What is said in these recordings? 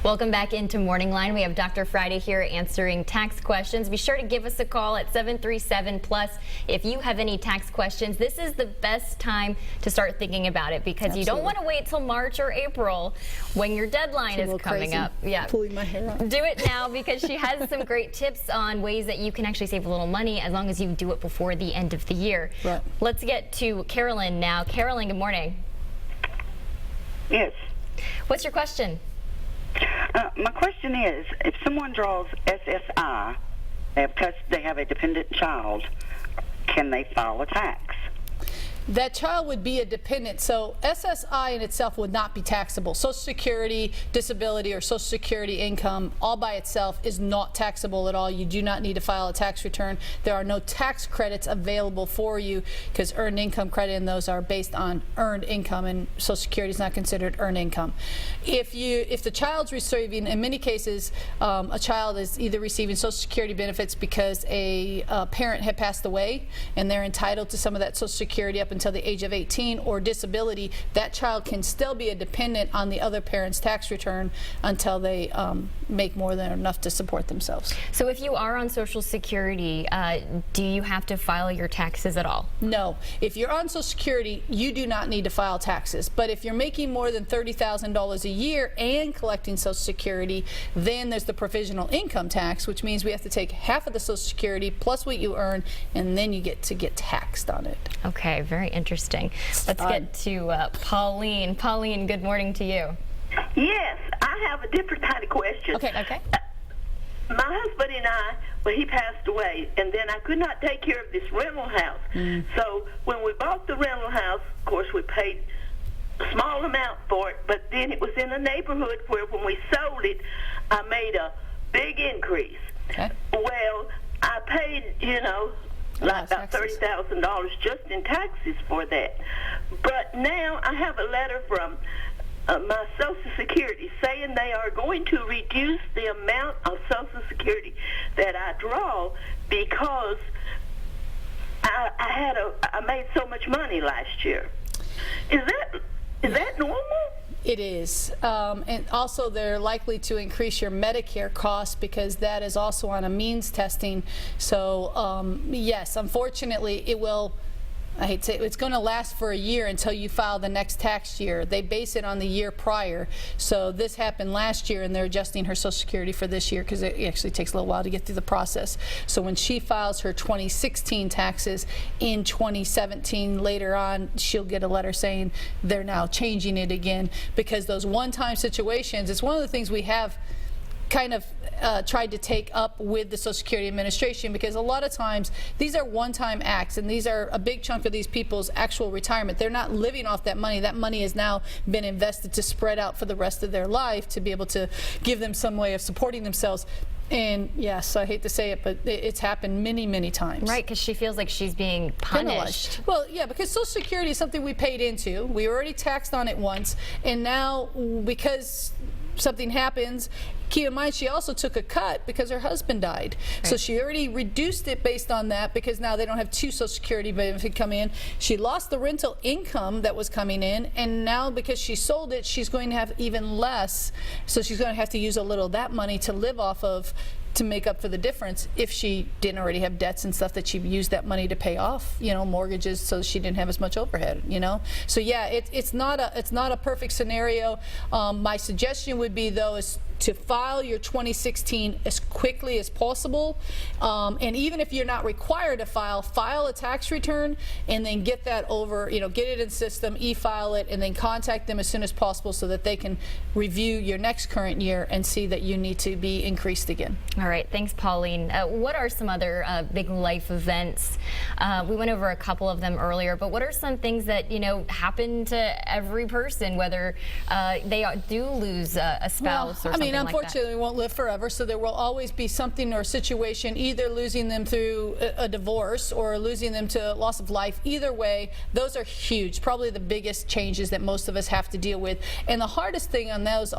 Welcome back into Morning Line. We have Dr. Friday here answering tax questions. Be sure to give us a call at 737+ if you have any tax questions. This is the best time to start thinking about it because you don't want to wait till March or April when your deadline is coming up. Yeah, pulling my hair out. Do it now because she has some great tips on ways that you can actually save a little money as long as you do it before the end of the year. Right. Let's get to Carolyn now. Carolyn, good morning. Yes. What's your question? My question is, if someone draws SSI because they have a dependent child, can they file a tax? That child would be a dependent, so SSI in itself would not be taxable. Social Security, disability, or Social Security income all by itself is not taxable at all. You do not need to file a tax return. There are no tax credits available for you because earned income credit and those are based on earned income, and Social Security is not considered earned income. If the child's receiving, in many cases, a child is either receiving Social Security benefits because a parent had passed away and they're entitled to some of that Social Security up until the age of 18, or disability, that child can still be a dependent on the other parent's tax return until they make more than enough to support themselves. So if you are on Social Security, do you have to file your taxes at all? No. If you're on Social Security, you do not need to file taxes. But if you're making more than $30,000 a year and collecting Social Security, then there's the provisional income tax, which means we have to take half of the Social Security plus what you earn, and then you get to get taxed on it. Okay, very interesting. Let's get to Pauline. Pauline, good morning to you. Yes, I have a different kind of question. Okay. My husband and I, well, he passed away, and then I could not take care of this rental house. So when we bought the rental house, of course, we paid a small amount for it, but then it was in a neighborhood where when we sold it, I made a big increase. Okay. Well, I paid, like about $30,000 just in taxes for that. But now I have a letter from my Social Security saying they are going to reduce the amount of Social Security that I draw because I made so much money last year. Is that normal? It is, and also they're likely to increase your Medicare costs because that is also on a means testing. So yes, unfortunately it will, I hate to say it's going to last for a year until you file the next tax year. They base it on the year prior. So this happened last year and they're adjusting her Social Security for this year because it actually takes a little while to get through the process. So when she files her 2016 taxes in 2017 later on, she'll get a letter saying they're now changing it again because those one-time situations, it's one of the things we have kind of tried to take up with the Social Security Administration because a lot of times these are one-time acts and these are a big chunk of these people's actual retirement. They're not living off that money. That money has now been invested to spread out for the rest of their life to be able to give them some way of supporting themselves. And yes, I hate to say it, but it's happened many, many times. Right, because she feels like she's being punished. Well, yeah, because Social Security is something we paid into. We already taxed on it once, and now because something happens, keep in mind she also took a cut because her husband died. Right. So she already reduced it based on that because now they don't have two Social Security benefits come in. She lost the rental income that was coming in, and now because she sold it, she's going to have even less. So she's going to have to use a little of that money to live off of to make up for the difference if she didn't already have debts and stuff that she used that money to pay off, mortgages, so she didn't have as much overhead, So yeah, it's not a perfect scenario. My suggestion would be though is to file your 2016 as quickly as possible, and even if you're not required to file a tax return and then get that over, get it in system, e-file it, and then contact them as soon as possible so that they can review your next current year and see that you need to be increased again. All right, thanks, Pauline. What are some other big life events? We went over a couple of them earlier, but what are some things that happen to every person, whether they do lose a spouse or something? Unfortunately, we won't live forever, so there will always be something or a situation, either losing them through a divorce or losing them to loss of life. Either way, those are huge, probably the biggest changes that most of us have to deal with. And the hardest thing on those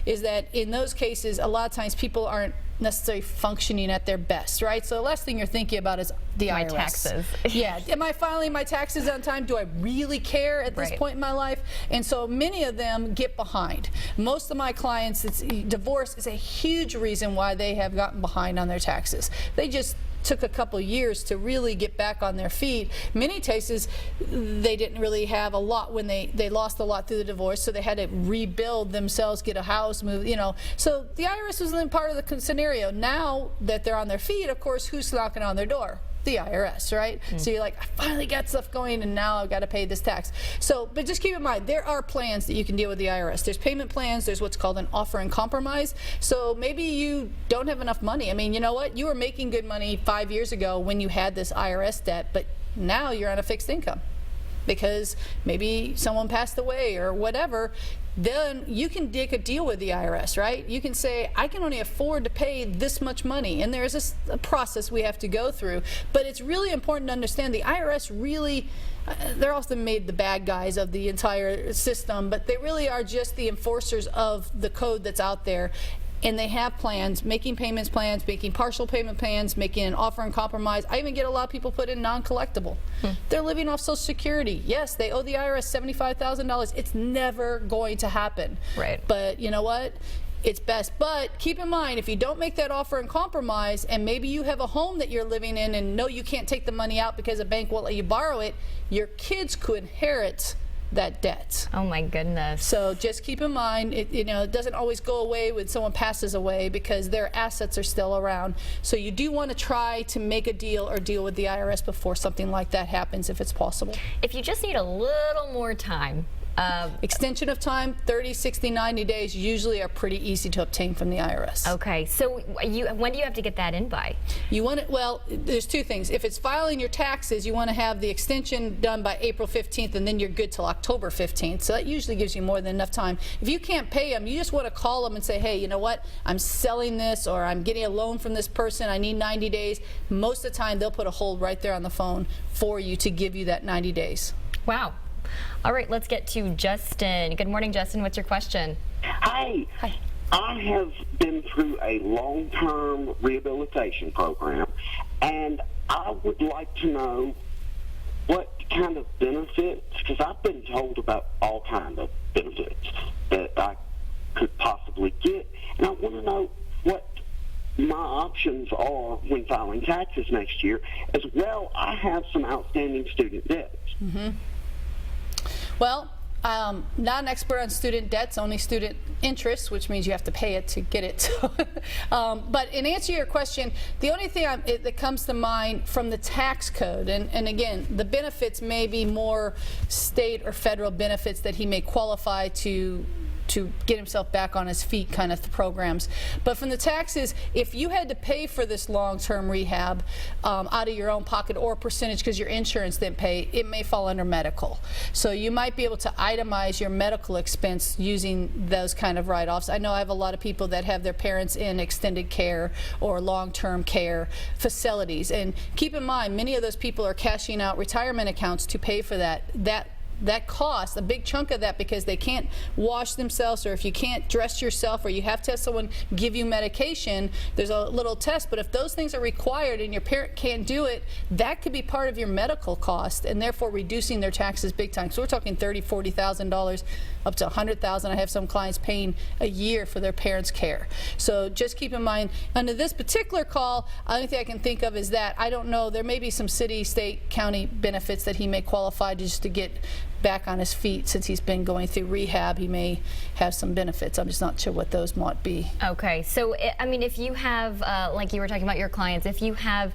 is that in those cases, a lot of times people aren't necessarily functioning at their best, right? So the last thing you're thinking about is the My IRS. taxes. Yeah, am I filing my taxes on time? Do I really care at this Right. point in my life? And so many of them get behind. Most of my clients, divorce is a huge reason why they have gotten behind on their taxes. They just took a couple years to really get back on their feet. Many cases, they didn't really have a lot when they lost a lot through the divorce, so they had to rebuild themselves, get a house, move, So the IRS was in part of the scenario. Now that they're on their feet, of course, who's knocking on their door? The IRS, right? So you're like, I finally got stuff going and now I've got to pay this tax. So, but just keep in mind, there are plans that you can deal with the IRS. There's payment plans, there's what's called an offer and compromise. So maybe you don't have enough money. I mean, you know what? You were making good money 5 years ago when you had this IRS debt, but now you're on a fixed income because maybe someone passed away or whatever. Then you can dig a deal with the IRS, right? You can say, I can only afford to pay this much money. And there's a process we have to go through. But it's really important to understand the IRS really, they're often made the bad guys of the entire system, but they really are just the enforcers of the code that's out there. And they have plans, making payments plans, making partial payment plans, making an offer and compromise. I even get a lot of people put in non-collectible. They're living off Social Security. Yes, they owe the IRS $75,000. It's never going to happen. Right. But you know what? It's best. But keep in mind, if you don't make that offer and compromise, and maybe you have a home that you're living in and know you can't take the money out because a bank won't let you borrow it, your kids could inherit that debt. Oh my goodness. So just keep in mind, it doesn't always go away when someone passes away because their assets are still around. So you do want to try to make a deal or deal with the IRS before something like that happens, if it's possible. If you just need a little more time, extension of time, 30, 60, 90 days usually are pretty easy to obtain from the IRS. Okay, so when do you have to get that in by? You want it, well, there's two things. If it's filing your taxes, you want to have the extension done by April 15th, and then you're good till October 15th. So that usually gives you more than enough time. If you can't pay them, you just want to call them and say, hey, you know what? I'm selling this, or I'm getting a loan from this person. I need 90 days. Most of the time, they'll put a hold right there on the phone for you to give you that 90 days. Wow. All right, let's get to Justin. Good morning, Justin. What's your question? Hi. I have been through a long-term rehabilitation program, and I would like to know what kind of benefits, because I've been told about all kinds of benefits that I could possibly get, and I want to know what my options are when filing taxes next year. As well, I have some outstanding student debts. Well, not an expert on student debts, only student interest, which means you have to pay it to get it. But in answer to your question, the only thing that comes to mind from the tax code, and again, the benefits may be more state or federal benefits that he may qualify to get himself back on his feet kind of programs. But from the taxes, if you had to pay for this long-term rehab out of your own pocket or percentage because your insurance didn't pay, it may fall under medical. So you might be able to itemize your medical expense using those kind of write-offs. I know I have a lot of people that have their parents in extended care or long-term care facilities. And keep in mind, many of those people are cashing out retirement accounts to pay for that cost, a big chunk of that, because they can't wash themselves, or if you can't dress yourself, or you have to have someone give you medication, there's a little test. But if those things are required and your parent can't do it, that could be part of your medical cost, and therefore reducing their taxes big time. So we're talking $30,000, $40,000 up to $100,000. I have some clients paying a year for their parents' care. So just keep in mind, under this particular call, the only thing I can think of is that I don't know, there may be some city, state, county benefits that he may qualify just to get back on his feet. Since he's been going through rehab, he may have some benefits. I'm just not sure what those might be. Okay, so I mean, if you have, like you were talking about your clients, if you have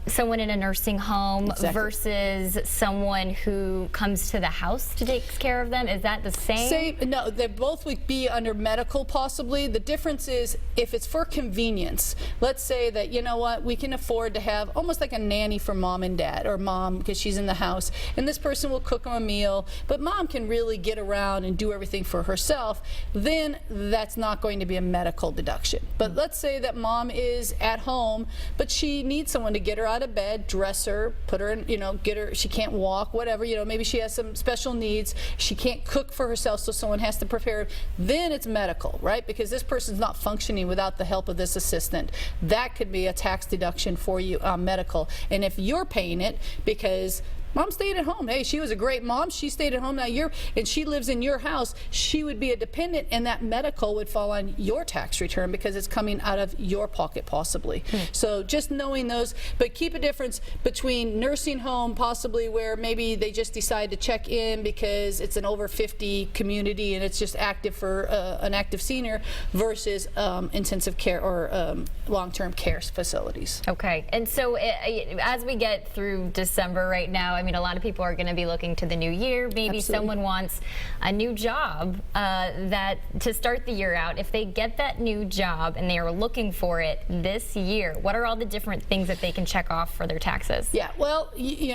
someone in a nursing home versus someone who comes to the house to take care of them, is that the same? No, they both would be under medical possibly. The difference is if it's for convenience. Let's say that, you know what, we can afford to have almost like a nanny for mom and dad, or mom because she's in the house, and this person will cook them from a meal, but mom can really get around and do everything for herself, then that's not going to be a medical deduction. But let's say that mom is at home, but she needs someone to get her out of bed, dress her, put her in, get her, she can't walk, whatever, maybe she has some special needs, she can't cook for herself, so someone has to prepare her, then it's medical, right? Because this person's not functioning without the help of this assistant. That could be a tax deduction for you on medical. And if you're paying it because mom stayed at home. Hey, she was a great mom. She stayed at home. Now and she lives in your house. She would be a dependent, and that medical would fall on your tax return because it's coming out of your pocket, possibly. So just knowing those, but keep a difference between nursing home, possibly where maybe they just decide to check in because it's an over 50 community and it's just active for an active senior, versus intensive care or long-term care facilities. Okay, and so as we get through December right now, I mean, a lot of people are going to be looking to the new year. Maybe someone wants a new job that to start the year out. If they get that new job and they are looking for it this year, what are all the different things that they can check off for their taxes? Yeah, well,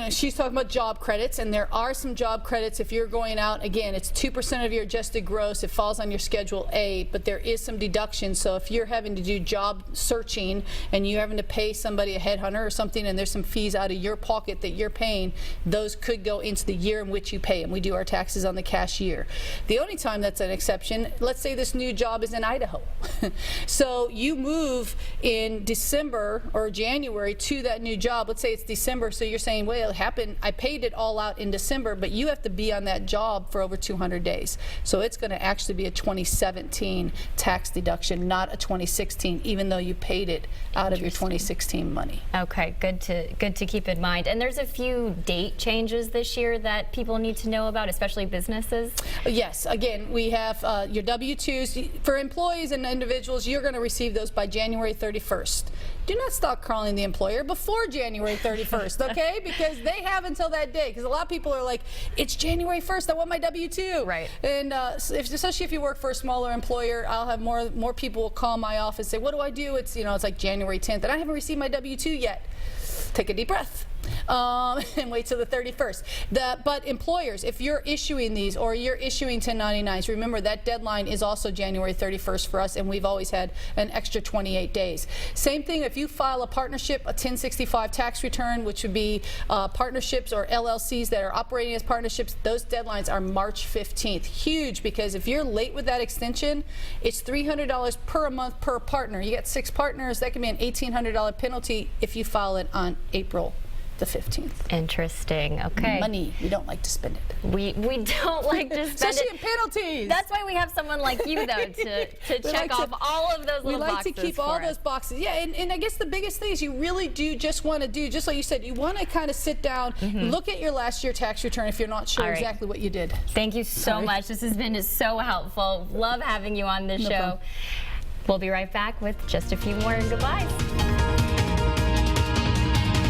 she's talking about job credits, and there are some job credits if you're going out. Again, it's 2% of your adjusted gross. It falls on your Schedule A, but there is some deductions. So if you're having to do job searching and you're having to pay somebody, a headhunter or something, and there's some fees out of your pocket that you're paying, those could go into the year in which you pay, and we do our taxes on the cash year. The only time that's an exception, let's say this new job is in Idaho. So you move in December or January to that new job. Let's say it's December, so you're saying, well, it happened, I paid it all out in December, but you have to be on that job for over 200 days. So it's going to actually be a 2017 tax deduction, not a 2016, even though you paid it out of your 2016 money. Okay, good to keep in mind. And there's a few date changes this year that people need to know about, especially businesses? Yes, again, we have your W-2s. For employees and individuals, you're going to receive those by January 31st. Do not stop calling the employer before January 31st, okay? Because they have until that day. Because a lot of people are like, it's January 1st, I want my W-2. Right. And especially if you work for a smaller employer, I'll have more people will call my office and say, what do I do? It's, it's like January 10th, and I haven't received my W-2 yet. Take a deep breath. And wait till the 31st. But employers, if you're issuing these or you're issuing 1099s, remember that deadline is also January 31st for us, and we've always had an extra 28 days. Same thing if you file a partnership, a 1065 tax return, which would be partnerships or LLCs that are operating as partnerships, those deadlines are March 15th. Huge, because if you're late with that extension, it's $300 per month per partner. You got 6 partners, that can be an $1,800 penalty if you file it on April the 15th. Interesting. Okay. Money. We don't like to spend it. We don't like to spend Especially it. in penalties. That's why we have someone like you, though, to check off all of those little boxes. We like to keep all those boxes. Yeah, and I guess the biggest thing is you really do just want to do, just like you said, you want to kind of sit down, look at your last year tax return if you're not sure exactly what you did. Thank you so much. This has been so helpful. Love having you on this show. Problem. We'll be right back with just a few more goodbyes.